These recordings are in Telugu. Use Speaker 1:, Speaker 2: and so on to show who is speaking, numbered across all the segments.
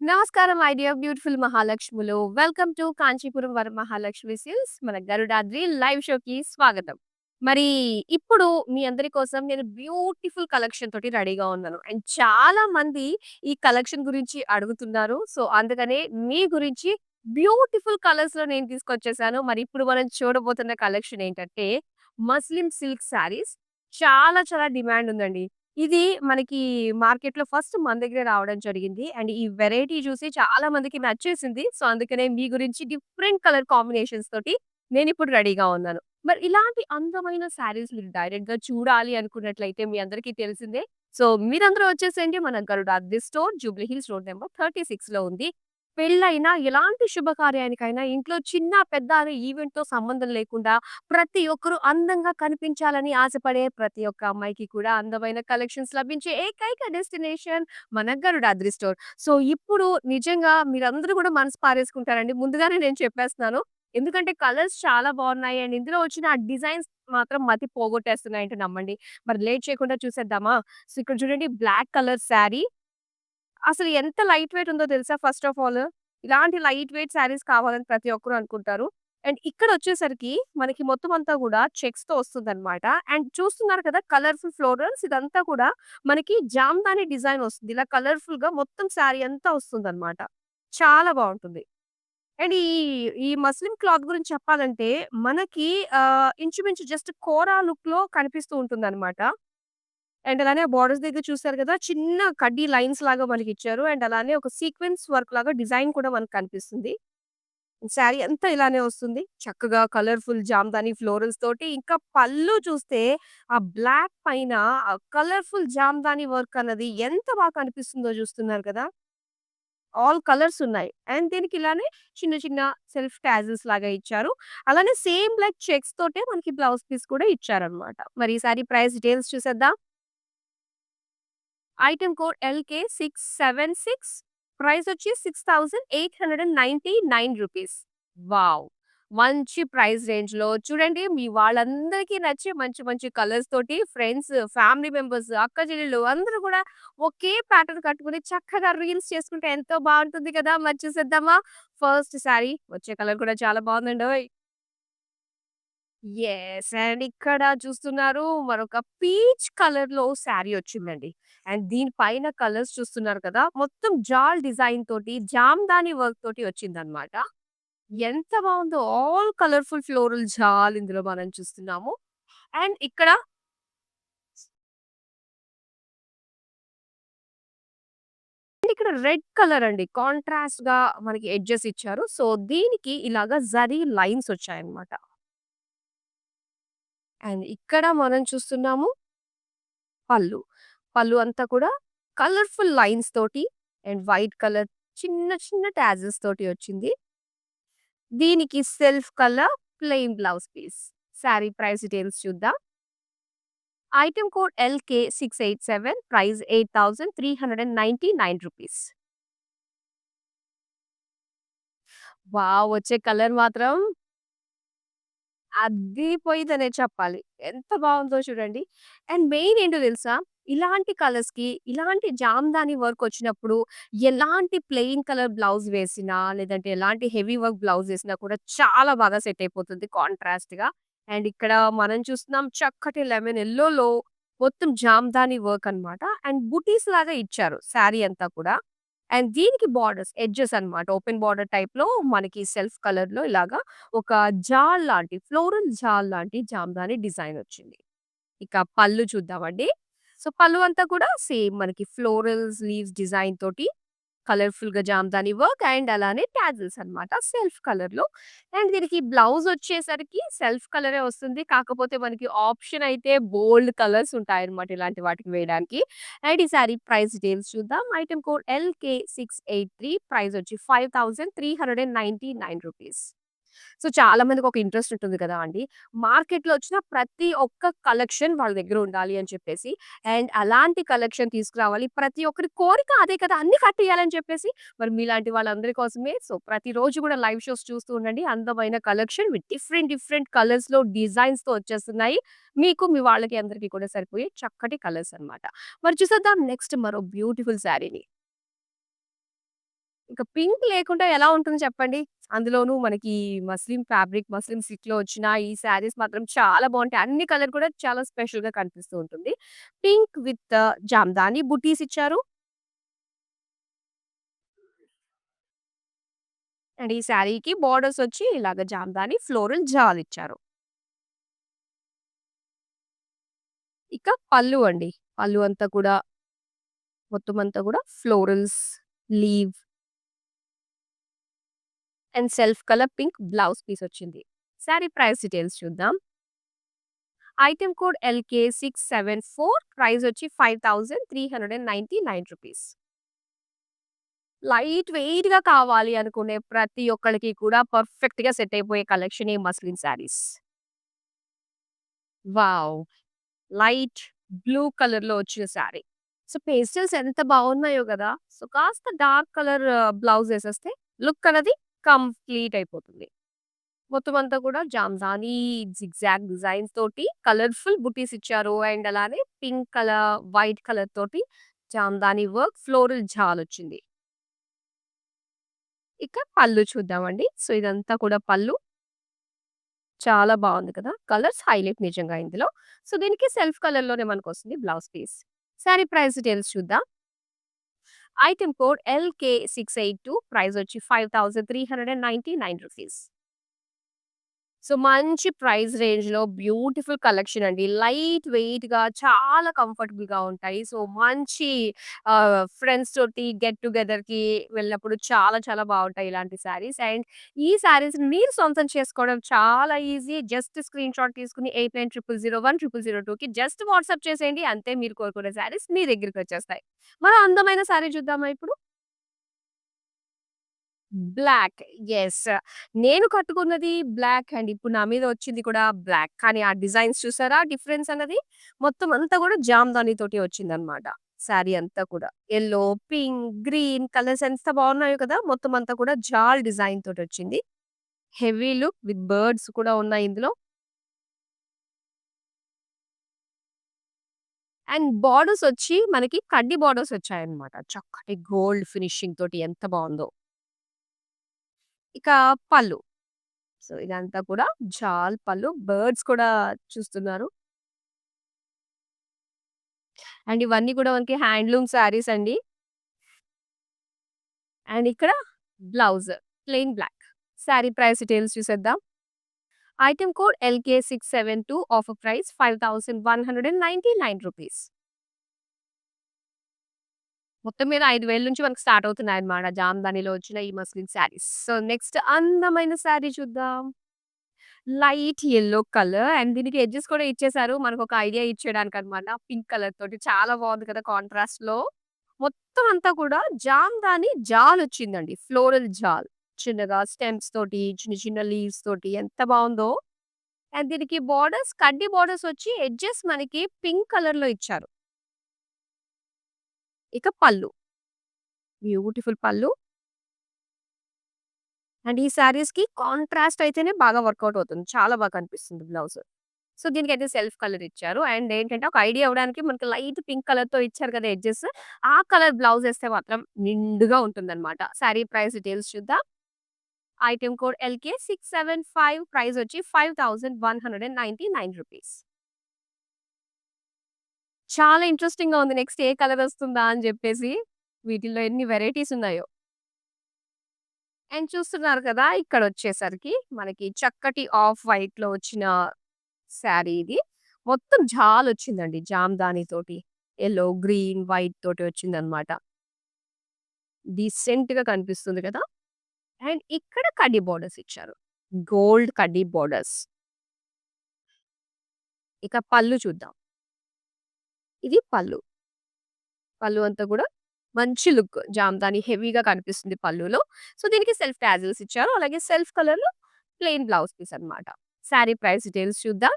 Speaker 1: నమస్కారం మై డియర్ బ్యూటిఫుల్ మహాలక్ష్ములు. Welcome to Kanchipuram Varamahalakshmi silks. మన గరుడాద్రి లైవ్ షోకి స్వాగతం. మరి ఇప్పుడు మీ అందరి కోసం నేను బ్యూటిఫుల్ కలెక్షన్ తోటి రెడీగా ఉన్నాను. అండ్ చాలా మంది ఈ కలెక్షన్ గురించి అడుగుతున్నారు. సో, అందుకనే మీ గురించి బ్యూటిఫుల్ కలర్స్‌లో నేను తీసుకొచ్చేసాను. మరి ఇప్పుడు మనం చూడబోతున్న కలెక్షన్ ఏంటంటే మస్లిన్ సిల్క్ శారీస్. చాలా చాలా డిమాండ్ ఉందండి. ఇది మనకి మార్కెట్‌లో ఫస్ట్ మన దగ్గరే రావడం జరిగింది. అండ్ ఈ వెరైటీ చూసి చాలా మందికి నచ్చేసింది. సో, అందుకనే మీ గురించి డిఫరెంట్ కలర్ కాంబినేషన్స్ తోటి నేనిప్పుడు రెడీగా ఉన్నాను. మరి ఇలాంటి అందమైన శారీస్ మీరు డైరెక్ట్‌గా చూడాలి అనుకున్నట్లయితే మీ అందరికీ తెలిసిందే. సో, మీరందరూ వచ్చేసేయండి మన Garudadri store Jubilee Hills road number 36లో ఉంది. పెళ్లైనా, ఎలాంటి శుభకార్యానికైనా ఇంట్లో చిన్న, పెద్ద అనే ఈవెంట్‌తో సంబంధం లేకుండా ప్రతి ఒక్కరు అందంగా కనిపించాలని ఆశపడే ప్రతి ఒక్క అమ్మాయికి కూడా అందమైన కలెక్షన్స్ లభించే ఏకైక డెస్టినేషన్ మన గరుడాద్రి స్టోర్. సో, ఇప్పుడు నిజంగా మీరందరూ కూడా మనసు పారేసుకుంటారండి. ముందుగానే నేను చెప్పేస్తున్నాను. ఎందుకంటే కలర్స్ చాలా బాగున్నాయి. అండ్ ఇందులో వచ్చిన ఆ డిజైన్స్ మాత్రం మతి పోగొట్టేస్తున్నాయంటే నమ్మండి. మరి లేట్ చేయకుండా చూసేద్దామా? సో, ఇక్కడ చూడండి బ్లాక్ కలర్ శారీ. అసలు ఎంత లైట్ వెయిట్ ఉందో తెలుసా ఫస్ట్ ఆఫ్ ఆల్. ఇలాంటి లైట్ వెయిట్ శారీస్ కావాలని ప్రతి ఒక్కరు అనుకుంటారు. అండ్ ఇక్కడొచ్చేసరికి మనకి మొత్తం అంతా గూడా చెక్స్‌తో వస్తుందన్నమాట. అండ్ చూస్తున్నారు కదా కలర్‌ఫుల్ ఫ్లోరల్స్ ఇదంతా కూడా మనకి జామ్దాని డిజైన్ వస్తుంది. ఇలా కలర్‌ఫుల్‌గా మొత్తం శారీ అంతా వస్తుందన్నమాట. చాలా బావుంటుంది. అండ్ ఈ మస్లిన్ క్లాత్ గురించి చెప్పాలంటే మనకి ఇంచుమించు జస్ట్ కోరా లుక్‌లో కనిపిస్తూ ఉంటుందన్నమాట. అండ్ అలానే బోర్డర్స్ దగ్గర చూసారు కదా! చిన్న కడ్డీ లైన్స్ లాగా మనకిచ్చారు. అండ్ అలానే ఒక సీక్వెన్స్ వర్క్ లాగా డిజైన్ కూడా మనకు కనిపిస్తుంది. శారీ అంతా ఇలానే వస్తుంది. చక్కగా కలర్‌ఫుల్ జామ్దాని ఫ్లోరల్స్ తోటి ఇంకా పళ్ళు చూస్తే ఆ బ్లాక్ పైన ఆ కలర్‌ఫుల్ జామ్దాని వర్క్ అన్నది ఎంత బాగా కనిపిస్తుందో చూస్తున్నారు కదా! ఆల్ కలర్స్ ఉన్నాయి. అండ్ దీనికి ఇలానే చిన్న చిన్న సెల్ఫ్ టాజిల్స్ లాగా ఇచ్చారు. అలానే సేమ్ లైక్ చెక్స్ తోటే మనకి బ్లౌజ్ పీస్ కూడా ఇచ్చారన్నమాట. మరి ఈ సారీ ప్రైస్ డీటెయిల్స్ చూసేద్దాం. ఐటెమ్ కోడ్ LK676 ప్రైస్ వచ్చి రూ. 6,899. వావ్! మంచి ప్రైస్ రేంజ్‌లో చూడండి మీ వాళ్ళందరికీ నచ్చే మంచి మంచి కలర్స్ తోటి ఫ్రెండ్స్, ఫ్యామిలీ మెంబర్స్, అక్క చెల్లెళ్ళు అందరూ కూడా ఒకే ప్యాటర్న్ కట్టుకొని చక్కగా రీల్స్ చేసుకుంటే ఎంతో బావుంటుంది కదా! మరి చూసేద్దామా? ఫస్ట్ సారీ వచ్చే కలర్ కూడా చాలా బావుందండోయ్! యెస్. అండ్ ఇక్కడ చూస్తున్నారు మరొక పీచ్ కలర్‌లో శారీ వచ్చిందండి. అండ్ దీని పైన కలర్స్ చూస్తున్నారు కదా! మొత్తం జాల్ డిజైన్ తోటి, జామ్దాని వర్క్ తోటి వచ్చిందన్నమాట. ఎంత బావుందో! ఆల్ కలర్‌ఫుల్ ఫ్లోరల్ జాల్ ఇందులో మనం చూస్తున్నాము. అండ్ ఇక్కడ రెడ్ కలర్ అండి. కాంట్రాస్ట్‌గా మనకి ఎడ్జెస్ ఇచ్చారు. సో, దీనికి ఇలాగా జరీ లైన్స్ వచ్చాయన్నమాట. అండ్ ఇక్కడ మనం చూస్తున్నాము పళ్ళు. పళ్ళు అంతా కూడా కలర్‌ఫుల్ లైన్స్ తోటి అండ్ వైట్ కలర్ చిన్న చిన్న టాజిల్స్ తోటి వచ్చింది. దీనికి self colour plain blouse piece. Sari price details చూద్దాం. ఐటెమ్ కోడ్ LK687 ప్రైస్ రూ. 8,399. వావ్! వచ్చే కలర్ మాత్రం అద్దిరిపోయిద్దనే చెప్పాలి. ఎంత బావుందో చూడండి. అండ్ మెయిన్ ఏంటో తెలుసా? ఇలాంటి కలర్స్‌కి, ఇలాంటి జామ్దాని వర్క్ వచ్చినప్పుడు ఎలాంటి ప్లెయిన్ కలర్ బ్లౌజ్ వేసినా, లేదంటే ఎలాంటి హెవీ వర్క్ బ్లౌజ్ ఏసినా కూడా చాలా బాగా సెట్ అయిపోతుంది కాంట్రాస్ట్‌గా. అండ్ ఇక్కడ మనం చూస్తున్నాం చక్కటి లెమన్ యెల్లోలో మొత్తం జామ్దాని వర్క్ అన్నమాట. అండ్ బుటీస్ లాగా ఇచ్చారు శారీ అంతా కూడా. అండ్ దీనికి బార్డర్స్, ఎడ్జెస్ అన్నమాట. ఓపెన్ బార్డర్ టైప్‌లో మనకి సెల్ఫ్ కలర్‌లో ఇలాగా ఒక జాల్ లాంటి, ఫ్లోరల్ జాల్ లాంటి జామ్దాని డిజైన్ వచ్చింది. ఇక పళ్ళు చూద్దామండి. సో, పళ్ళు అంతా కూడా సేమ్ మనకి ఫ్లోరల్స్, లీవ్స్ డిజైన్ తోటి కలర్‌ఫుల్‌గా జామదాని వర్క్ అండ్ అలానే టాజిల్స్ అన్నమాట సెల్ఫ్ కలర్‌లో. అండ్ దీనికి బ్లౌజ్ వచ్చేసరికి సెల్ఫ్ కలరే వస్తుంది. కాకపోతే మనకి ఆప్షన్ అయితే బోల్డ్ కలర్స్ ఉంటాయన్నమాట ఇలాంటి వాటికి వేయడానికి. అండ్ ఈ సారీ ప్రైస్ డీటెయిల్స్ చూద్దాం. ఐటెమ్ కోడ్ LK683 ప్రైస్ వచ్చి రూ. 5,399. సో, చాలా మందికి ఒక ఇంట్రెస్ట్ ఉంటుంది కదా అండి. మార్కెట్‌లో వచ్చిన ప్రతి ఒక్క కలెక్షన్ వాళ్ళ దగ్గర ఉండాలి అని చెప్పేసి. అండ్ అలాంటి కలెక్షన్ తీసుకురావాలి. ప్రతి ఒక్కరి కోరిక అదే కదా! అన్నీ కట్టేయాలని చెప్పేసి. మరి మీలాంటి వాళ్ళందరి కోసమే సో, ప్రతిరోజు కూడా లైవ్ షోస్ చూస్తూ ఉండండి. అందమైన కలెక్షన్ విత్ డిఫరెంట్ డిఫరెంట్ కలర్స్‌లో డిజైన్స్‌తో వచ్చేస్తున్నాయి. మీకు మీ వాళ్ళకి అందరికి కూడా సరిపోయే చక్కటి కలర్స్ అన్నమాట. మరి చూసేద్దాం నెక్స్ట్ మరో బ్యూటిఫుల్ శారీని. ఇక పింక్ లేకుండా ఎలా ఉంటుంది చెప్పండి? అందులోనూ మనకి మస్లిన్ ఫ్యాబ్రిక్, మస్లిన్ సిల్క్‌లో వచ్చిన ఈ శారీస్ మాత్రం చాలా బావుంటాయి. అన్ని కలర్ కూడా చాలా స్పెషల్‌గా కనిపిస్తూ ఉంటుంది. పింక్ విత్ జామ్దాని బుటీస్ ఇచ్చారు. అండ్ ఈ శారీకి బోర్డర్స్ వచ్చి ఇలాగ జామ్దాని ఫ్లోరల్ జాలిచ్చారు. ఇక పళ్ళు అండి. పళ్ళు అంతా కూడా మొత్తం అంతా కూడా florals, leave and self colour pink blouse piece వచ్చింది. శారీ ప్రైస్ డీటెయిల్స్ చూద్దాం. ఐటెమ్ కోడ్ LK674 ప్రైస్ వచ్చి ₹5399. లైట్ వెయిట్‌గా కావాలి అనుకునే ప్రతి ఒక్కళ్ళకి కూడా పర్ఫెక్ట్‌గా సెట్ అయిపోయే కలెక్షన్ ఈ muslin saris. Wow! Light blue కలర్‌లో వచ్చిన శారీ. సో, పేస్టల్స్ ఎంత బావున్నాయో గదా! సో, కాస్త డార్క్ కలర్ బ్లౌజ్ ఏసేస్తే లుక్ అనేది కంప్లీట్ అయిపోతుంది. మొత్తం అంతా కూడా జామ్దాని జిగ్‌జాగ్ డిజైన్స్ తోటి కలర్‌ఫుల్ బుటీస్ ఇచ్చారు. అండ్ అలానే పింక్ కలర్, వైట్ కలర్ తోటి జామ్దాని వర్క్ ఫ్లోరల్ జాలొచ్చింది. ఇక పళ్ళు చూద్దామండి. సో, ఇదంతా కూడా పళ్ళు. చాలా బావుంది కదా! కలర్స్ హైలైట్ నిజంగా ఇందులో. సో, దీనికి సెల్ఫ్ కలర్‌లోనే మనకొస్తుంది blouse piece. Sari price details చూద్దాం. ఐటెమ్ కోడ్ LK682 ప్రైస్ వచ్చి ₹5399. సో, మంచి ప్రైస్ రేంజ్‌లో బ్యూటిఫుల్ కలెక్షన్ అండి. లైట్ వెయిట్‌గా చాలా కంఫర్టబుల్‌గా ఉంటాయి. సో, మంచి ఫ్రెండ్స్ తోటి గెట్ టుగెదర్‌కి వెళ్ళినప్పుడు చాలా చాలా బావుంటాయి ఇలాంటి శారీస్. అండ్ ఈ శారీస్‌ని మీరు సొంతం చేసుకోవడం చాలా ఈజీ. జస్ట్ స్క్రీన్‌షాట్ తీసుకొని 8900010002కి జస్ట్ వాట్సాప్ చేసేయండి. అంతే మీరు కోరుకునే శారీస్ మీ దగ్గరికొచ్చేస్తాయి. మరో అందమైన శారీ చూద్దామా ఇప్పుడు? బ్లాక్. యెస్. నేను కట్టుకున్నది బ్లాక్ అండ్ ఇప్పుడు నా మీద వచ్చింది కూడా బ్లాక్. కానీ ఆ డిజైన్స్ చూసారా డిఫరెన్స్ అన్నది? మొత్తం అంతా కూడా జామదాని తోటి వచ్చిందనమాట. శారీ అంతా కూడా. యెల్లో, పింక్, గ్రీన్ కలర్స్ ఎంత బాగున్నాయో కదా! మొత్తం అంతా కూడా జాల్ డిజైన్ తోటొచ్చింది. హెవీ లుక్ విత్ బర్డ్స్ కూడా ఉన్నాయి ఇందులో. అండ్ బోర్డర్స్ వచ్చి మనకి కడ్డీ బోర్డర్స్ వచ్చాయన్నమాట. చక్కటి గోల్డ్ ఫినిషింగ్ తోటి ఎంత బావుందో. ఇక పళ్ళు. సో, ఇదంతా కూడా జాల్ పళ్ళు. బర్డ్స్ కూడా చూస్తున్నారు. అండ్ ఇవన్నీ కూడా మనకి హ్యాండ్లూమ్ శారీస్ అండి. అండ్ ఇక్కడ blouse plain black. Sari price details చూసేద్దాం. Item code LK672 offer price ₹5199. మొత్తం మీద 5,000 నుంచి మనకు స్టార్ట్ అవుతున్నాయన్నమాట. జామదానిలో వచ్చిన ఈ మస్లిన్ శారీస్. సో, నెక్స్ట్ అందమైన శారీ చూద్దాం. లైట్ యెల్లో కలర్ అండ్ దీనికి ఎడ్జెస్ కూడా ఇచ్చేసారు. మనకొక ఐడియా ఇచ్చేయడానికనమాట. పింక్ కలర్ తోటి చాలా బావుంది కదా! కాంట్రాస్ట్‌లో. మొత్తం అంతా కూడా జామదాని జాలొచ్చిందండి. ఫ్లోరల్ జాల్. చిన్నగా స్టెమ్స్ తోటి, చిన్న చిన్న లీవ్స్ తోటి ఎంత బావుందో. అండ్ దీనికి బోర్డర్స్ కడ్డీ బోర్డర్స్ వచ్చి ఎడ్జెస్ మనకి పింక్ కలర్‌లో ఇచ్చారు. ఇక పళ్ళు. బ్యూటిఫుల్ పళ్ళు. అండ్ ఈ శారీస్‌కి కాంట్రాస్ట్ అయితేనే బాగా వర్కౌట్ అవుతుంది. చాలా బాగా కనిపిస్తుంది బ్లౌజ్. సో, దీనికైతే సెల్ఫ్ కలర్ ఇచ్చారు. అండ్ ఏంటంటే ఒక ఐడియా ఇవ్వడానికి మనకి లైట్ పింక్ కలర్‌తో ఇచ్చారు కదా! ఎడ్జెస్. ఆ కలర్ బ్లౌజ్ ఏస్తే మాత్రం నిండుగా ఉంటుందన్నమాట. శారీ ప్రైస్ డీటెయిల్స్ చూద్దాం. ఐటెమ్ కోడ్ LK675 ప్రైస్ వచ్చి ₹5199. చాలా ఇంట్రెస్టింగ్‌గా ఉంది. నెక్స్ట్ ఏ కలర్ వస్తుందా అని జెప్పేసి. వీటిల్లో ఎన్ని వెరైటీస్ ఉన్నాయో. అండ్ చూస్తున్నారు కదా! ఇక్కడొచ్చేసరికి మనకి చక్కటి ఆఫ్ వైట్‌లో వచ్చిన శారీ ఇది. మొత్తం జాలొచ్చిందండి. జామదాని తోటి. యెల్లో, గ్రీన్, వైట్ తోటి వచ్చిందనమాట. డీసెంట్‌గా కనిపిస్తుంది కదా! అండ్ ఇక్కడ కడ్డీ బోర్డర్స్ ఇచ్చారు. గోల్డ్ కడ్డీ బోర్డర్స్. ఇక పళ్ళు చూద్దాం. ఇది పళ్ళు. పళ్ళు అంతా కూడా మంచి లుక్. జామదాని హెవీగా కనిపిస్తుంది పళ్ళులో. సో, దీనికి సెల్ఫ్ టాజిల్స్ ఇచ్చారు. అలాగే సెల్ఫ్ కలర్‌లో ప్లెయిన్ బ్లౌజ్ పీస్ అన్నమాట. శారీ ప్రైస్ డీటెయిల్స్ చూద్దాం.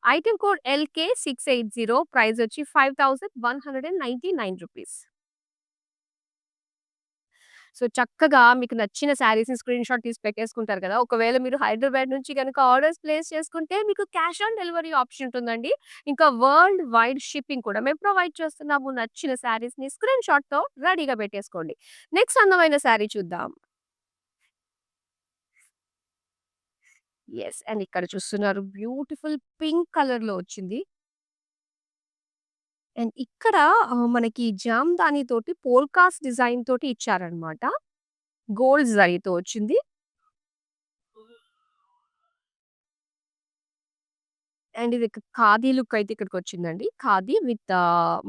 Speaker 1: ఐటెమ్ కోడ్ LK680 ప్రైస్ వచ్చి ₹5199. సో, చక్కగా మీకు నచ్చిన శారీస్‌ని స్క్రీన్‌షాట్ తీసి పెట్టేసుకుంటారు కదా! ఒకవేళ మీరు హైదరాబాద్ నుంచి గనుక ఆర్డర్స్ ప్లేస్ చేసుకుంటే మీకు క్యాష్ ఆన్ డెలివరీ ఆప్షన్ ఉంటుందండి. ఇంకా వరల్డ్ వైడ్ షిప్పింగ్ కూడా మేము ప్రొవైడ్ చేస్తున్నాము. నచ్చిన శారీస్‌ని స్క్రీన్‌షాట్‌తో రెడీగా పెట్టేసుకోండి. నెక్స్ట్ అందమైన శారీ చూద్దాం. యెస్. అండ్ ఇక్కడ చూస్తున్నారు బ్యూటిఫుల్ పింక్ కలర్‌లో వచ్చింది. అండ్ ఇక్కడ మనకి జామ్దాని తోటి పోల్కాస్ డిజైన్ తోటి ఇచ్చారనమాట. గోల్డ్ జరీతో వచ్చింది. అండ్ ఇది ఖాదీ లుక్ అయితే ఇక్కడికొచ్చిందండి. ఖాదీ విత్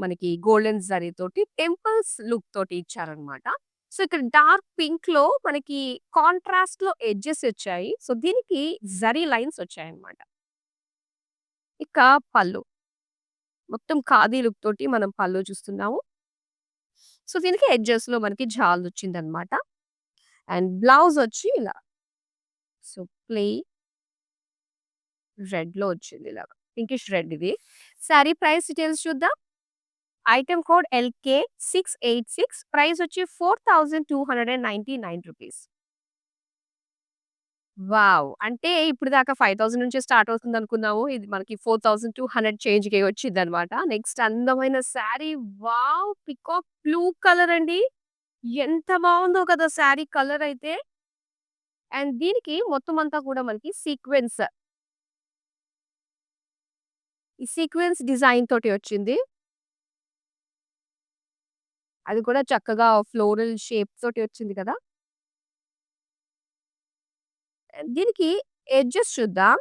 Speaker 1: మనకి గోల్డెన్ జరీతోటి టెంపుల్స్ లుక్ తోటి ఇచ్చారనమాట. సో, ఇక్కడ డార్క్ పింక్‌లో మనకి కాంట్రాస్ట్‌లో ఎడ్జెస్ వచ్చాయి. సో, దీనికి జరీ లైన్స్ వచ్చాయన్నమాట. ఇక పళ్ళు. మొత్తం ఖాదీ లుక్ తోటి మనం పళ్ళు చూస్తున్నాము. సో, దీనికి ఎడ్జెస్‌లో మనకి జాలొచ్చిందన్నమాట. అండ్ బ్లౌజ్ వచ్చి ఇలా సో, రెడ్‌లో వచ్చింది ఇలాగ. పింకిష్ రెడ్ ఇది. సారీ ప్రైస్ డీటెయిల్స్ చూద్దాం. ఐటెమ్ కోడ్ LK686 ప్రైస్ వచ్చి ₹4299. వావ్! అంటే ఇప్పుడు దాకా 5000 నుంచే స్టార్ట్ అవుతుందనుకున్నాము. ఇది మనకి 4200 చేంజ్‌కే వచ్చిందనమాట. నెక్స్ట్ అందమైన sari wow! Peacock blue colour అండి. ఎంత బావుందో కదా! శారీ కలర్ అయితే. అండ్ దీనికి మొత్తం అంతా కూడా మనకి ఈ సీక్వెన్స్ డిజైన్ తోటి వచ్చింది. అది కూడా చక్కగా ఫ్లోరల్ షేప్ తోటి వచ్చింది కదా! దీనికి ఎడ్జెస్ చూద్దాం.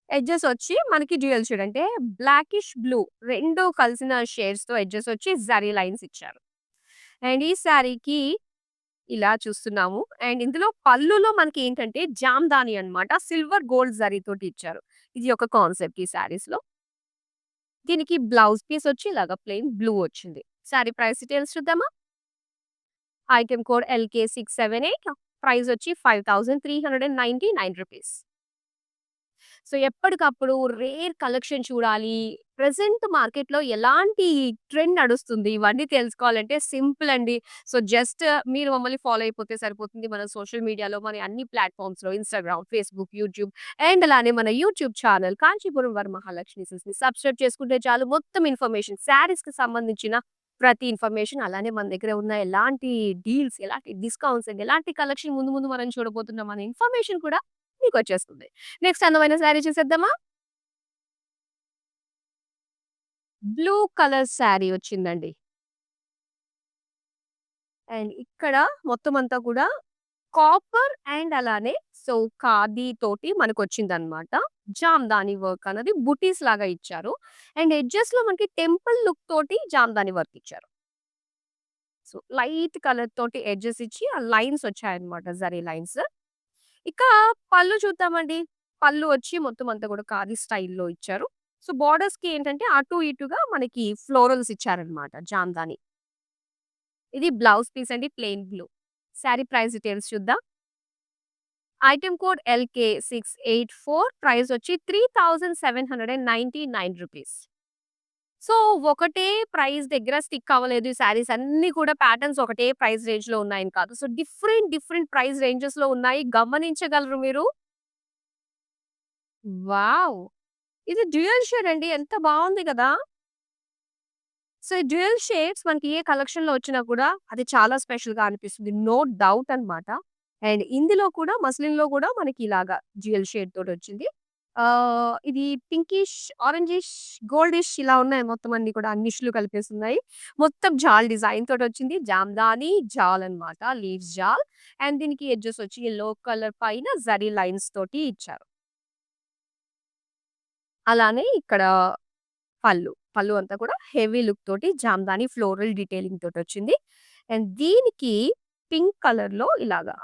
Speaker 1: ఎడ్జెస్ వచ్చి మనకి డ్యూయల్ షేడ్ అంటే బ్లాకిష్ బ్లూ 2 కలిసిన షేడ్స్‌తో ఎడ్జెస్ వచ్చి జరీ లైన్స్ ఇచ్చారు. అండ్ ఈ శారీకి ఇలా చూస్తున్నాము. అండ్ ఇందులో పళ్ళులో మనకి ఏంటంటే జామ్దాని అన్నమాట. సిల్వర్ గోల్డ్ జరీతోటి ఇచ్చారు. ఇది ఒక కాన్సెప్ట్ ఈ శారీస్‌లో. దీనికి బ్లౌజ్ పీస్ వచ్చి ఇలాగా ప్లెయిన్ బ్లూ వచ్చింది. శారీ ప్రైస్ డీటెయిల్స్ చూద్దామా? ఐటెమ్ కోడ్ LK678 ప్రైస్ వచ్చి ₹5399. సో, ఎప్పటికప్పుడు రేర్ కలెక్షన్ చూడాలి. ప్రెజెంట్ మార్కెట్‌లో ఎలాంటి ట్రెండ్ నడుస్తుంది. ఇవన్నీ తెలుసుకోవాలంటే సింపుల్ అండి. సో, జస్ట్ మీరు మమ్మల్ని ఫాలో అయిపోతే సరిపోతుంది. మన సోషల్ మీడియాలో మన అన్ని ప్లాట్‌ఫార్మ్స్‌లో ఇన్‌స్టాగ్రామ్, ఫేస్‌బుక్, యూట్యూబ్ అండ్ అలానే మన యూట్యూబ్ ఛానల్ కాంచీపురం వరమహాలక్ష్మి సిల్క్స్‌ని సబ్స్క్రైబ్ చేసుకుంటే చాలు మొత్తం ఇన్ఫర్మేషన్ శారీస్‌కి సంబంధించిన ప్రతి ఇన్ఫర్మేషన్ అలానే మన దగ్గర ఉన్న ఎలాంటి డీల్స్, ఎలాంటి డిస్కౌంట్స్ అండ్ ఎలాంటి కలెక్షన్ ముందు ముందు మనం చూడబోతున్నాం అనే ఇన్ఫర్మేషన్ కూడా మీకొచ్చేస్తుంది. నెక్స్ట్ అందమైన శారీ చూసేద్దామా? బ్లూ కలర్ శారీ వచ్చిందండి. అండ్ ఇక్కడ మొత్తం అంతా కూడా కాపర్ అండ్ అలానే సో, ఖాదీ తోటి మనకొచ్చిందనమాట. జామ్దాని వర్క్ అన్నది బుటీస్ లాగా ఇచ్చారు. అండ్ ఎడ్జెస్‌లో మనకి టెంపుల్ లుక్ తోటి జామ్దాని వర్క్ ఇచ్చారు. సో, లైట్ కలర్ తోటి ఎడ్జెస్ ఇచ్చి ఆ లైన్స్ వచ్చాయన్నమాట. జరీ లైన్స్. ఇక పళ్ళు చూద్దామండి. పళ్ళు వచ్చి మొత్తం అంతా కూడా ఖాదీ స్టైల్‌లో ఇచ్చారు. సో, బోర్డర్స్‌కి ఏంటంటే అటు ఇటుగా మనకి ఫ్లోరల్స్ ఇచ్చారన్నమాట జామ్దాని. ఇది బ్లౌజ్ పీస్ అండి plain blue. Sorry price details చూద్దాం. ఐటెమ్ కోడ్ LK684 ప్రైస్ వచ్చి ₹3799. సో, ఒకటే ప్రైస్ దగ్గర స్టిక్ అవ్వలేదు. ఈ సారీస్ అన్నీ కూడా ప్యాటర్న్స్ ఒకటే ప్రైస్ రేంజ్‌లో ఉన్నాయని కాదు. సో, డిఫరెంట్ ప్రైస్ రేంజెస్‌లో ఉన్నాయి. గమనించగలరు మీరు. వావ్! ఇది డ్యూయల్ షేడ్ అండి. ఎంత బావుంది గదా! సో, ఈ డ్యూయల్ షేడ్స్ మనకి ఏ కలెక్షన్‌లో వచ్చినా కూడా అది చాలా స్పెషల్‌గా అనిపిస్తుంది. నో డౌట్ అన్నమాట. అండ్ ఇందులో కూడా మస్లిన్‌లో కూడా మనకి ఇలాగా డ్యూయల్ షేడ్ తోటొచ్చింది. ఇది పింకిష్, ఆరెంజిష్, గోల్డిష్ ఇలా ఉన్నాయి మొత్తం అన్నీ కూడా అన్నిష్‌లు కలిపేసున్నాయి. మొత్తం జాల్ డిజైన్ తోటొచ్చింది. జామ్దాని జాల్ అన్నమాట. లీవ్స్ జాల్. అండ్ దీనికి ఎడ్జెస్ వచ్చి యెల్లో కలర్ పైన జరీ లైన్స్ తోటి ఇచ్చారు. అలానే ఇక్కడ పళ్ళు అంతా కూడా హెవీ లుక్ తోటి జామ్దాని ఫ్లోరల్ డీటెయిలింగ్ తోటొచ్చింది. అండ్ దీనికి పింక్ కలర్‌లో ఇలాగా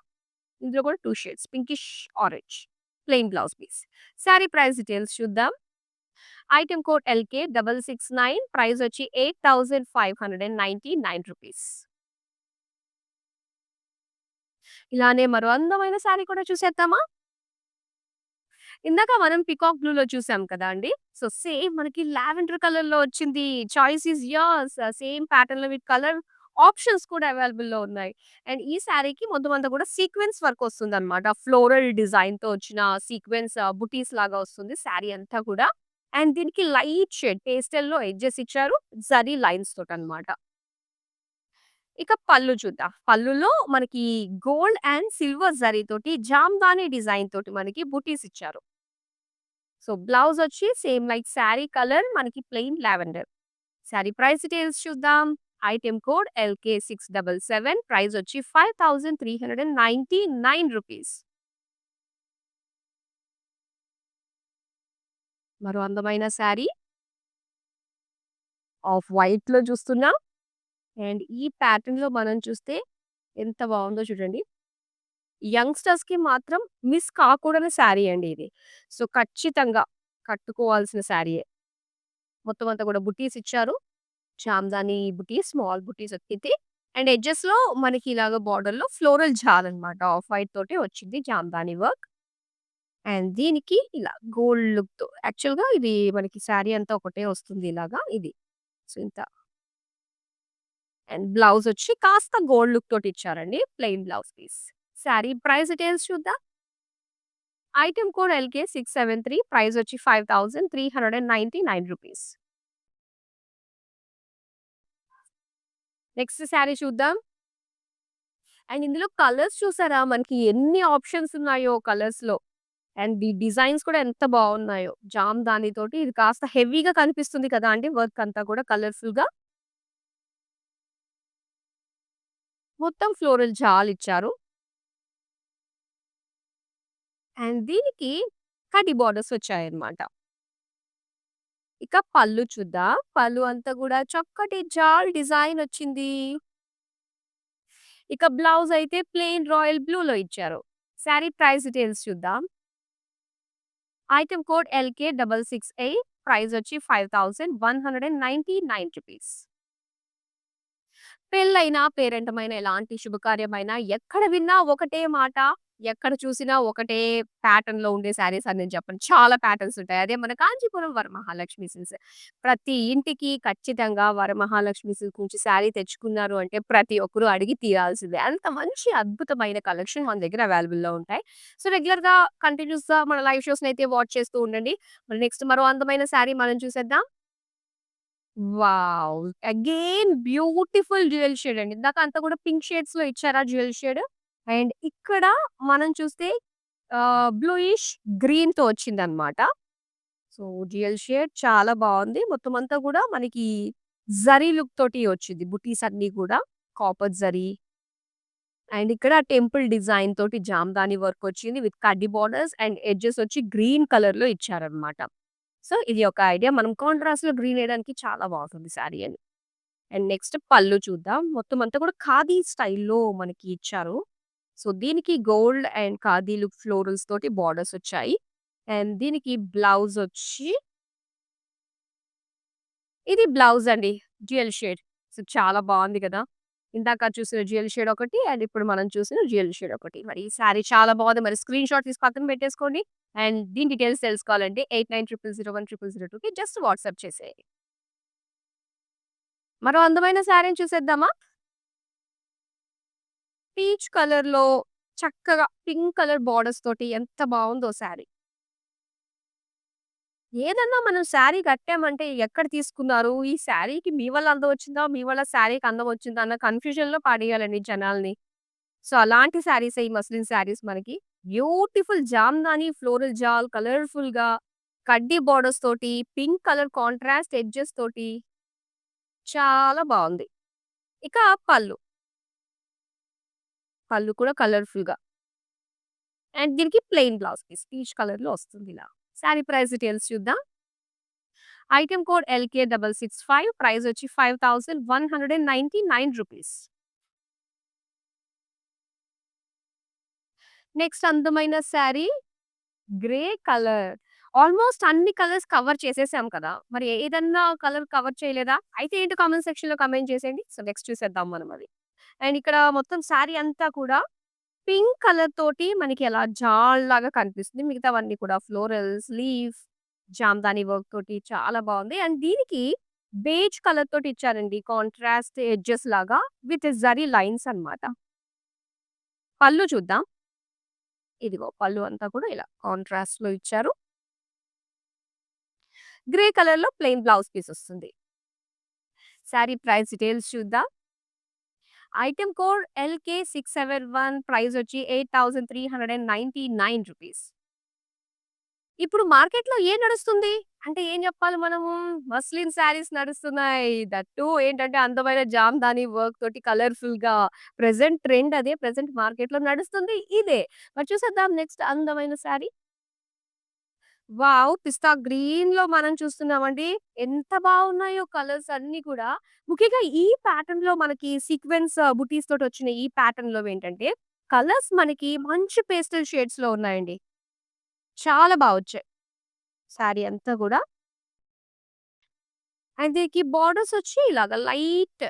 Speaker 1: ఇందులో కూడా 2 shades pinkish, orange plain blouse piece. Sari price details చూద్దాం. ఐటెమ్ కోడ్ LK669 ప్రైస్ వచ్చి ₹8599. ఇలానే మరో అందమైన సారీ కూడా చూసేద్దామా? ఇందాక మనం పీకాక్ బ్లూలో చూసాం కదా అండి. సో, సేమ్ మనకి లావెండర్ కలర్‌లో వచ్చింది. Choice is yours. సేమ్ ప్యాటర్న్‌లో విత్ కలర్ ఆప్షన్స్ కూడా అవైలబుల్‌లో ఉన్నాయి. అండ్ ఈ శారీకి మొత్తం అంతా కూడా సీక్వెన్స్ వర్క్ వస్తుందన్నమాట. ఫ్లోరల్ డిజైన్‌తో వచ్చిన సీక్వెన్స్ బుటీస్ లాగా వస్తుంది శారీ అంతా కూడా. అండ్ దీనికి లైట్ షేడ్ పేస్టల్‌లో ఎడ్జెస్ ఇచ్చారు. జరీ లైన్స్ తోటన్నమాట. ఇక పళ్ళు చూద్దాం. పళ్ళులో మనకి గోల్డ్ అండ్ సిల్వర్ జరీతోటి జామ్దాని డిజైన్ తోటి మనకి బుటీస్ ఇచ్చారు. సో, బ్లౌజ్ వచ్చి సేమ్ లైక్ శారీ కలర్ మనకి plain lavender. Sari price details చూద్దాం. ఐటెమ్ కోడ్ LK677 ప్రైస్ వచ్చి ₹5399. మరో అందమైన శారీ ఆఫ్ వైట్‌లో చూస్తున్నాం. అండ్ ఈ ప్యాటర్న్‌లో మనం చూస్తే ఎంత బావుందో చూడండి. యంగ్‌స్టర్స్‌కి మాత్రం మిస్ కాకూడని శారీ అండి ఇది. సో, ఖచ్చితంగా కట్టుకోవాల్సిన శారీయే. మొత్తం అంతా కూడా బుటీస్ ఇచ్చారు. జామ్దాని బుటీస్, స్మాల్ బుటీస్ వచ్చింది. అండ్ ఎడ్జెస్‌లో మనకి ఇలాగ బోర్డర్‌లో ఫ్లోరల్ జాల్ అన్నమాట. ఆఫ్ వైట్ తోటే వచ్చింది జామ్దాని వర్క్. అండ్ దీనికి ఇలా గోల్డ్ లుక్‌తో యాక్చువల్‌గా ఇది మనకి శారీ అంతా ఒకటే వస్తుంది ఇలాగా ఇది. సో, ఇంత అండ్ బ్లౌజ్ వచ్చి కాస్త గోల్డ్ లుక్ తోటి ఇచ్చారండి. Plain blouse piece. Sari price details చూద్దాం. ఐటెమ్ కోడ్ LK673 ప్రైస్ వచ్చి ₹5399. నెక్స్ట్ శారీ చూద్దాం. అండ్ ఇందులో కలర్స్ చూసారా? మనకి ఎన్ని ఆప్షన్స్ ఉన్నాయో కలర్స్‌లో. అండ్ ఈ డిజైన్స్ కూడా ఎంత బావున్నాయో. జామ్‌దాని తోటి ఇది కాస్త హెవీగా కనిపిస్తుంది కదా అండి వర్క్ అంతా కూడా కలర్‌ఫుల్‌గా. మొత్తం ఫ్లోరల్ జాల్ ఇచ్చారు. అండ్ దీనికి కడ్డీ బోర్డర్స్ వచ్చాయన్నమాట. ఇక పళ్ళు చూద్దాం. పళ్ళు అంతా కూడా చక్కటి జాల్ డిజైన్ వచ్చింది. ఇక బ్లౌజ్ అయితే ప్లెయిన్ రాయల్ బ్లూలో ఇచ్చారు. శారీ ప్రైస్ డీటెయిల్స్ చూద్దాం. ఐటెమ్ కోడ్ LK668 ప్రైస్ వచ్చి ₹5199. పెళ్ళైనా, పేరంటమైనా, ఎలాంటి శుభకార్యమైనా ఎక్కడ విన్నా ఒకటే మాట, ఎక్కడ చూసినా ఒకటే ప్యాటర్న్‌లో ఉండే శారీస్ అని నేను చెప్పను. చాలా ప్యాటర్న్స్ ఉంటాయి. అదే మన కాంచీపురం వరమహాలక్ష్మి సిల్క్స్. ప్రతి ఇంటికి ఖచ్చితంగా వరమహాలక్ష్మి సిల్క్ నుంచి శారీ తెచ్చుకున్నారు అంటే ప్రతి ఒక్కరు అడిగి తీరాల్సిందే. అంత మంచి అద్భుతమైన కలెక్షన్ మన దగ్గర అవైలబుల్‌లో ఉంటాయి. సో, రెగ్యులర్‌గా కంటిన్యూస్‌గా మన లైవ్ షోస్‌నైతే వాచ్ చేస్తూ ఉండండి. మరి నెక్స్ట్ మరో అందమైన శారీ మనం చూసేద్దాం. Wow! Again beautiful dual shade అండి. ఇందాక అంతా కూడా పింక్ షేడ్స్‌లో ఇచ్చారా డ్యూయల్ షేడ్. అండ్ ఇక్కడ మనం చూస్తే బ్లూయిష్ గ్రీన్‌తో వచ్చిందన్నమాట. సో, డ్యూయల్ షేడ్ చాలా బావుంది. మొత్తం అంతా కూడా మనకి జరీ లుక్ తోటి వచ్చింది. బుటీస్ అన్నీ కూడా కాపర్ జరీ అండ్ ఇక్కడ టెంపుల్ డిజైన్ తోటి జామ్దాని వర్క్ వచ్చింది విత్ కడ్డీ బోర్డర్స్ అండ్ ఎడ్జెస్ వచ్చి గ్రీన్ కలర్‌లో ఇచ్చారన్నమాట. సో, ఇది ఒక ఐడియా. మనం కాంట్రాస్ట్‌లో గ్రీన్ ఎయడానికి చాలా బావుంటుంది శారీ అని. అండ్ నెక్స్ట్ పళ్ళు చూద్దాం. మొత్తం అంతా కూడా ఖాదీ స్టైల్‌లో మనకి ఇచ్చారు. సో, దీనికి gold and khadi look florals తోటి బోర్డర్స్ వచ్చాయి. అండ్ దీనికి బ్లౌజ్ వచ్చి ఇది బ్లౌజ్ అండి. Dual shade. సో, చాలా బావుంది కదా! ఇందాక చూసిన డ్యూయల్ షేడ్ ఒకటి అండ్ ఇప్పుడు మనం చూసిన డ్యూయల్ షేడ్ ఒకటి. మరి ఈ శారీ చాలా బావుంది. మరి స్క్రీన్ షాట్ తీసి పక్కన పెట్టేసుకోండి. అండ్ దీని డీటెయిల్స్ తెలుసుకోవాలంటే 8900010002కి జస్ట్ వాట్సాప్ చేసేయండి. మరో అందమైన శారీని చూసేద్దామా? పీచ్ కలర్‌లో చక్కగా పింక్ కలర్ బోర్డర్స్ తోటి ఎంత బావుందో శారీ. ఏదన్నా మనం శారీ కట్టామంటే ఎక్కడ తీసుకున్నారు? ఈ శారీకి మీ వల్ల అందం వచ్చిందా? మీ వల్ల శారీకి అందం వచ్చిందా? అన్న కన్‌ఫ్యూజన్‌లో పడేయాలండి జనాల్ని. సో, అలాంటి శారీసే ఈ మస్లిన్ శారీస్ మనకి. బ్యూటిఫుల్ జామ్దాని ఫ్లోరల్ జాల్ కలర్‌ఫుల్‌గా కడ్డీ బోర్డర్స్ తోటి, పింక్ కలర్ కాంట్రాస్ట్ ఎడ్జెస్ తోటి చాలా బావుంది. ఇక పళ్ళు. పళ్ళు కూడా కలర్‌ఫుల్‌గా. అండ్ దీనికి ప్లెయిన్ బ్లౌజ్ పీస్. పీచ్ కలర్‌లో వస్తుందిలా. శారీ ప్రైస్ డీటెయిల్స్ చూద్దాం. ఐటెమ్ కోడ్ LK665 ప్రైస్ వచ్చి ₹5199. నెక్స్ట్ అందమైన శారీ గ్రే కలర్. ఆల్‌మోస్ట్ అన్ని కలర్స్ కవర్ చేసేసాం కదా! మరి ఏదన్నా కలర్ కవర్ చేయలేదా? అయితే ఏంటో కామెంట్ సెక్షన్‌లో కామెంట్ చేసేయండి. సో, నెక్స్ట్ చూసేద్దాం మనం అది. అండ్ ఇక్కడ మొత్తం శారీ అంతా కూడా పింక్ కలర్ తోటి మనకి అలా జాల్‌లాగా కనిపిస్తుంది. మిగతావన్నీ కూడా ఫ్లోరల్స్, లీఫ్, జామ్దాని వర్క్ తోటి చాలా బావుంది. అండ్ దీనికి బేజ్ కలర్ తోటి ఇచ్చారండి. కాంట్రాస్ట్ ఎడ్జెస్ లాగా విత్ జరీ లైన్స్ అన్నమాట. పళ్ళు చూద్దాం. ఇదిగో పళ్ళు అంతా కూడా ఇలా కాంట్రాస్ట్‌లో ఇచ్చారు. గ్రే కలర్‌లో ప్లెయిన్ బ్లౌజ్ పీస్ వస్తుంది. శారీ ప్రైస్ డీటెయిల్స్ చూద్దాం. ఐటెమ్ కోడ్ LK671 ప్రైస్ వచ్చి రూ. 8,399. ఇప్పుడు మార్కెట్‌లో ఏం నడుస్తుంది? అంటే ఏం జెప్పాలి మనము? మస్లిన్ శారీస్ నడుస్తున్నాయి. దట్ టూ ఏంటంటే అందమైన జామ్దాని వర్క్ తోటి కలర్‌ఫుల్‌గా ప్రెజెంట్ ట్రెండ్ అదే. ప్రెజెంట్ మార్కెట్‌లో నడుస్తుంది ఇదే. మరి చూసేద్దాం నెక్స్ట్ అందమైన శారీ. వావ్! పిస్తా గ్రీన్‌లో మనం చూస్తున్నామండి. ఎంత బావున్నాయో కలర్స్ అన్నీ కూడా. ముఖ్యంగా ఈ ప్యాటర్న్‌లో మనకి సీక్వెన్స్ బుటీస్ తోటొచ్చిన ఈ ప్యాటర్న్‌లో ఏంటంటే, కలర్స్ మనకి మంచి పేస్టల్ షేడ్స్‌లో ఉన్నాయండి. చాలా బా వచ్చాయి. శారీ అంతా గూడా. అండ్ దీనికి బోర్డర్స్ వచ్చి ఇలాగ లైట్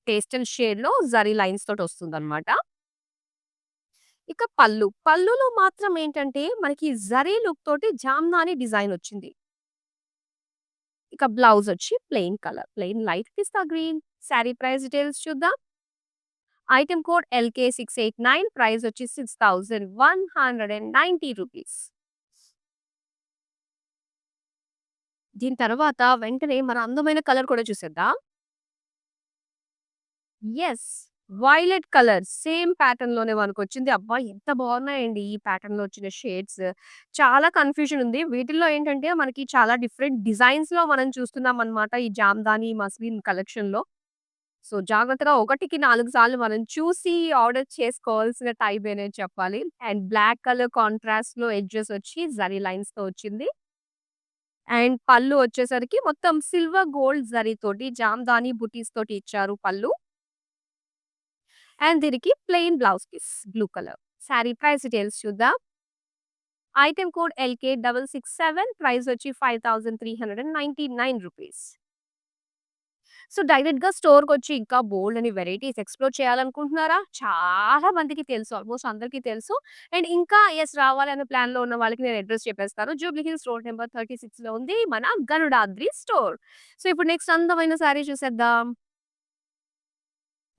Speaker 1: పేస్టల్ షేడ్‌లో జరీ లైన్స్ తోటొస్తుందనమాట. ఇక పళ్ళు. పళ్ళులో మాత్రం ఏంటంటే, మనకి జరీ లుక్ తోటి జామ్దాని డిజైన్ వచ్చింది. ఇక బ్లౌజొచ్చి ప్లెయిన్ కలర్. ప్లెయిన్ లైట్ పిస్తా గ్రీన్. శారీ ప్రైస్ డీటెయిల్స్ చూద్దాం. ఐటెమ్ కోడ్ LK689 ప్రైసొచ్చి రూ. 6,190. దీని తర్వాత వెంటనే మన అందమైన కలర్ కూడా చూసేద్దాం. యెస్. వైలెట్ కలర్ సేమ్ ప్యాటర్న్‌లోనే మనకొచ్చింది. అబ్బా! ఎంత బావున్నాయండి ఈ ప్యాటర్న్‌లో వచ్చిన షేడ్స్. చాలా కన్‌ఫ్యూజన్ ఉంది. వీటిల్లో ఏంటంటే మనకి చాలా డిఫరెంట్ డిజైన్స్‌లో మనం చూస్తున్నామనమాట ఈ జామ్దాని, మస్లిన్ కలెక్షన్‌లో. సో, జాగ్రత్తగా ఒకటికి 4 సార్లు మనం చూసి ఆర్డర్ చేసుకోవాల్సిన టైమేనే చెప్పాలి. అండ్ బ్లాక్ కలర్ కాంట్రాస్ట్‌లో ఎడ్జెస్ వచ్చి జరీ లైన్స్‌తో వచ్చింది. అండ్ పళ్ళు వచ్చేసరికి మొత్తం సిల్వర్ గోల్డ్ జరీతోటి జామ్దాని బుటీస్ తోటి ఇచ్చారు పళ్ళు. అండ్ దీనికి plain blouse piece blue colour. Sari price details చూద్దాం. ఐటెమ్ కోడ్ LK667 ప్రైస్ వచ్చి రూ. 5,399. సో, డైరెక్ట్‌గా స్టోర్‌కొచ్చి ఇంకా బోలెడన్ని వెరైటీస్ ఎక్స్‌ప్లోర్ చేయాలనుకుంటున్నారా? చాలా మందికి తెలుసు. ఆల్‌మోస్ట్ అందరికీ తెలుసు. అండ్ ఇంకా రావాలి అనే ప్లాన్‌లో ఉన్న వాళ్ళకి నేను అడ్రెస్ చెప్పేస్తాను. జూబ్లీ హిల్స్ రోడ్ నంబర్ 36లో ఉంది మన గరుడాద్రి స్టోర్. సో, ఇప్పుడు నెక్స్ట్ అందమైన శారీ చూసేద్దాం.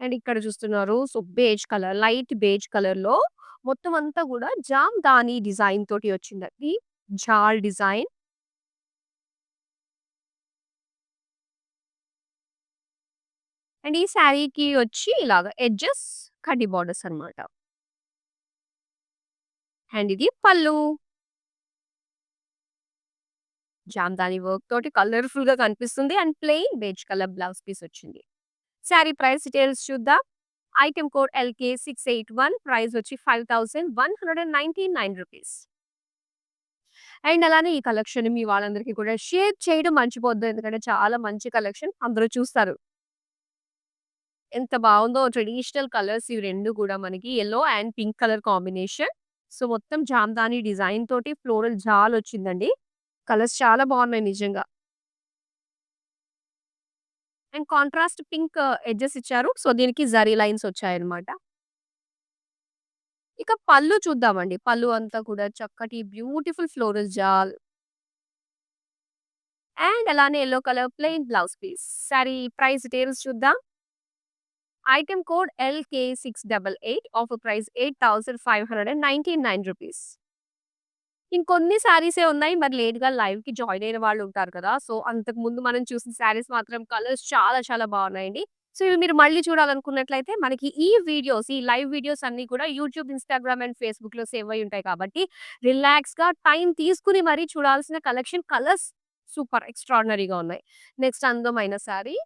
Speaker 1: అండ్ ఇక్కడ చూస్తున్నారు. So, beige colour, light beige కలర్‌లో మొత్తం అంతా గూడా జామ్దాని డిజైన్ తోటి వచ్చిందండి. జాల్ డిజైన్. అండ్ ఈ శారీకి వచ్చి ఇలాగ ఎడ్జెస్ కడ్డీ బోర్డర్స్ అన్నమాట. అండ్ ఇది పళ్ళు. జామ్దాని వర్క్ తోటి కలర్‌ఫుల్‌గా కనిపిస్తుంది. And plain beige colour blouse piece వచ్చింది. శారీ ప్రైస్ డీటెయిల్స్ చూద్దాం. ఐటెమ్ కోడ్ LK681 ప్రైస్ వచ్చి రూ. 5,199. అండ్ అలానే ఈ కలెక్షన్ మీ వాళ్ళందరికీ కూడా షేర్ చేయడం మర్చిపోవద్దు. ఎందుకంటే చాలా మంచి కలెక్షన్. అందరూ చూస్తారు. ఎంత బావుందో ట్రెడిషనల్ కలర్స్ ఇవి 2 కూడా మనకి yellow and pink colour combination. So, మొత్తం జామ్దాని డిజైన్ తోటి ఫ్లోరల్ జాలొచ్చిందండి. కలర్స్ చాలా బావున్నాయి నిజంగా. అండ్ కాంట్రాస్ట్ పింక్ ఎడ్జెస్ ఇచ్చారు. సో, దీనికి జరీ లైన్స్ వచ్చాయన్నమాట. ఇక పళ్ళు చూద్దామండి. పళ్ళు అంతా కూడా చక్కటి బ్యూటిఫుల్ ఫ్లోరల్ జాల్ అండ్ అలానే yellow colour plain blouse piece. Sari price details చూద్దాం. Item code LK688 offer price రూ. 8,599. ఇంకొన్ని శారీసే ఉన్నాయి. మరి లేట్‌గా లైవ్‌కి జాయిన్ అయిన వాళ్ళు ఉంటారు కదా! సో, అంతకుముందు మనం చూసిన శారీస్ మాత్రం కలర్స్ చాలా చాలా బాగున్నాయండి. సో, ఇవి మీరు మళ్ళీ చూడాలనుకున్నట్లయితే మనకి ఈ వీడియోస్, ఈ లైవ్ వీడియోస్ అన్నీ కూడా యూట్యూబ్, ఇన్‌స్టాగ్రామ్ అండ్ ఫేస్‌బుక్‌లో సేవ్ అయ్యి ఉంటాయి కాబట్టి రిలాక్స్‌గా టైమ్ తీసుకొని మరీ చూడాల్సిన కలెక్షన్ కలర్స్ సూపర్ ఎక్స్ట్రార్డినరీగా ఉన్నాయి. నెక్స్ట్ అందమైన శారీ.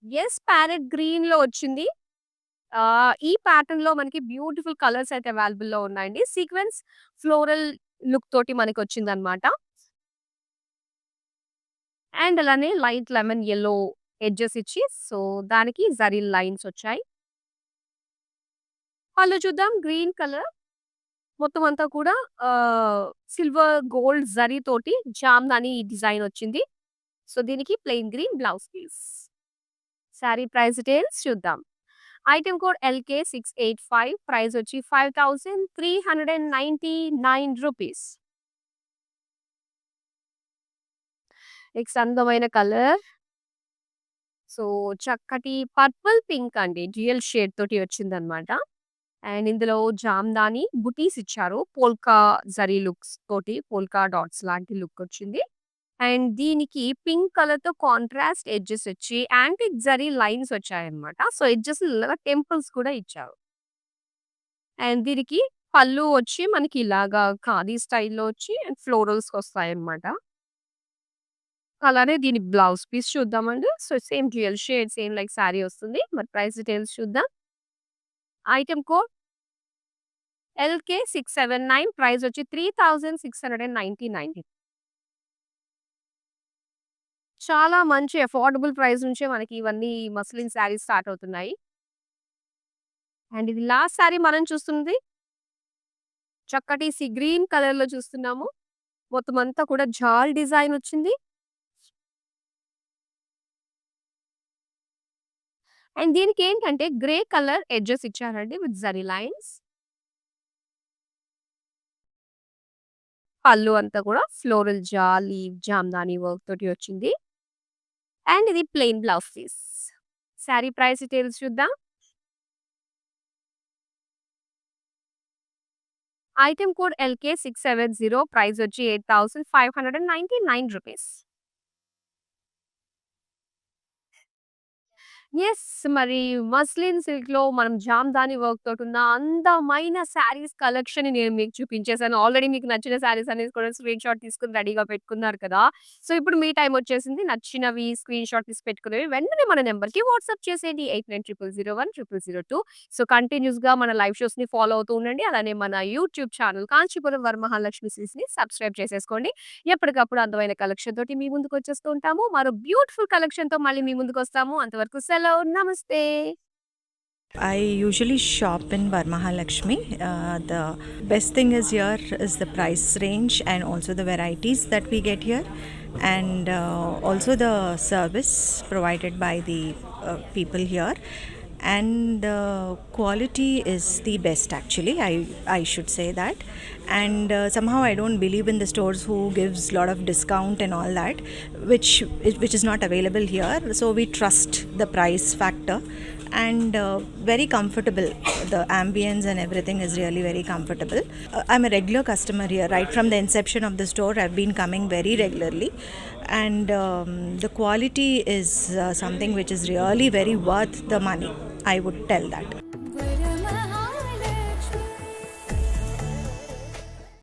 Speaker 1: యెస్ ప్యారెట్ గ్రీన్‌లో వచ్చింది. ఈ ప్యాటర్న్‌లో మనకి బ్యూటిఫుల్ కలర్స్ అయితే అవైలబుల్‌లో ఉన్నాయండి. సీక్వెన్స్ ఫ్లోరల్ లుక్ తోటి మనకొచ్చిందన్నమాట. అండ్ అలానే లైట్ లెమన్ యెల్లో ఎడ్జెస్ ఇచ్చి సో, దానికి జరీ లైన్స్ వచ్చాయి. పళ్ళు చూద్దాం గ్రీన్ కలర్ మొత్తం అంతా కూడా సిల్వర్ గోల్డ్ జరీ తోటి జామ్దాని డిజైన్ వచ్చింది. సో, దీనికి plain green blouse piece. Sari price details చూద్దాం. ఐటెమ్ కోడ్ LK685 ప్రైస్ వచ్చి 5399 రూపీస్. నెక్స్ట్ అందమైన కలర్. సో, చక్కటి పర్పుల్ పింక్ అండి. డ్యూయల్ షేడ్ తోటి వచ్చిందనమాట. అండ్ ఇందులో జామ్దాని బుటీస్ ఇచ్చారు. పోల్కా జరీ లుక్స్ తోటి పోల్కా డాట్స్ లాంటి లుక్ వచ్చింది. అండ్ దీనికి పింక్ కలర్‌తో కాంట్రాస్ట్ ఎడ్జెస్ వచ్చి యాంటిక్ జరీ లైన్స్ వచ్చాయన్నమాట. సో, ఎడ్జెస్ ఇలాగా టెంపుల్స్ కూడా ఇచ్చారు. అండ్ దీనికి పళ్ళు వచ్చి మనకి ఇలాగా ఖాదీ స్టైల్‌లో వచ్చి అండ్ ఫ్లోరల్స్‌కొస్తాయన్నమాట. అలానే దీని బ్లౌజ్ పీస్ చూద్దామండి. So, same dual shade same like sorry వస్తుంది. మరి ప్రైస్ డీటెయిల్స్ చూద్దాం. ఐటెమ్ కోడ్ LK679 ప్రైస్ వచ్చి 3699. చాలా మంచి అఫోర్డబుల్ ప్రైస్ నుంచే మనకి ఇవన్నీ మస్లిన్ శారీస్ స్టార్ట్ అవుతున్నాయి. అండ్ ఇది లాస్ట్ శారీ మనం చూస్తుంది. చక్కటి సీ గ్రీన్ కలర్‌లో చూస్తున్నాము. మొత్తం అంతా కూడా జాల్ డిజైన్ వచ్చింది. అండ్ దీనికేంటంటే గ్రే కలర్ ఎడ్జెస్ ఇచ్చారండి విత్ జరీ లైన్స్. పళ్ళు అంతా కూడా ఫ్లోరల్ జాలీ జామ్దాని వర్క్ తోటి వచ్చింది. అండ్ ఇది plain blouse piece. Sari price details చూద్దాం. ఐటెమ్ కోడ్ LK670 ప్రైస్ వచ్చి 8599 రూపీస్. యెస్. మరి మస్లిన్ సిల్క్‌లో మనం జామ్దాని వర్క్ తోటున్న అందమైన శారీస్ కలెక్షన్‌ని నేను మీకు చూపించేసాను. ఆల్రెడీ మీకు నచ్చిన శారీస్ అనేది కూడా స్క్రీన్‌షాట్ తీసుకొని రెడీగా పెట్టుకున్నారు కదా! సో, ఇప్పుడు మీ టైమ్ వచ్చేసింది. నచ్చినవి స్క్రీన్‌షాట్ తీసి పెట్టుకునేవి వెంటనే మన నంబర్‌కి వాట్సాప్ చేసేయండి. 8900010002. సో, కంటిన్యూస్‌గా మన లైవ్ షోస్‌ని ఫాలో అవుతూ ఉండండి. అలానే మన యూట్యూబ్ ఛానల్ కాంచీపురం వరమహాలక్ష్మి సిల్క్స్‌ని సబ్స్క్రైబ్ చేసేసుకోండి. ఎప్పటికప్పుడు అందమైన కలెక్షన్ తోటి మీ ముందుకొచ్చేస్తూ ఉంటాము. మరో బ్యూటిఫుల్ కలెక్షన్‌తో మళ్ళీ మీ ముందుకొస్తాము. అంతవరకు సెలవు. నమస్తే.
Speaker 2: I usually shop in Varmahalakshmi. The best thing is here is the price range and also the varieties that we get here, and also the service provided by the people here. And quality is the best actually. I should say that. And somehow I don't believe in the stores who gives lot of discount and all that, which is not available here. So we trust the price factor, and very comfortable. The ambience and everything is really very comfortable. I'm a regular customer here right from the inception of the store. I've been coming very regularly, and the quality is something which is really very worth the money, I would tell that.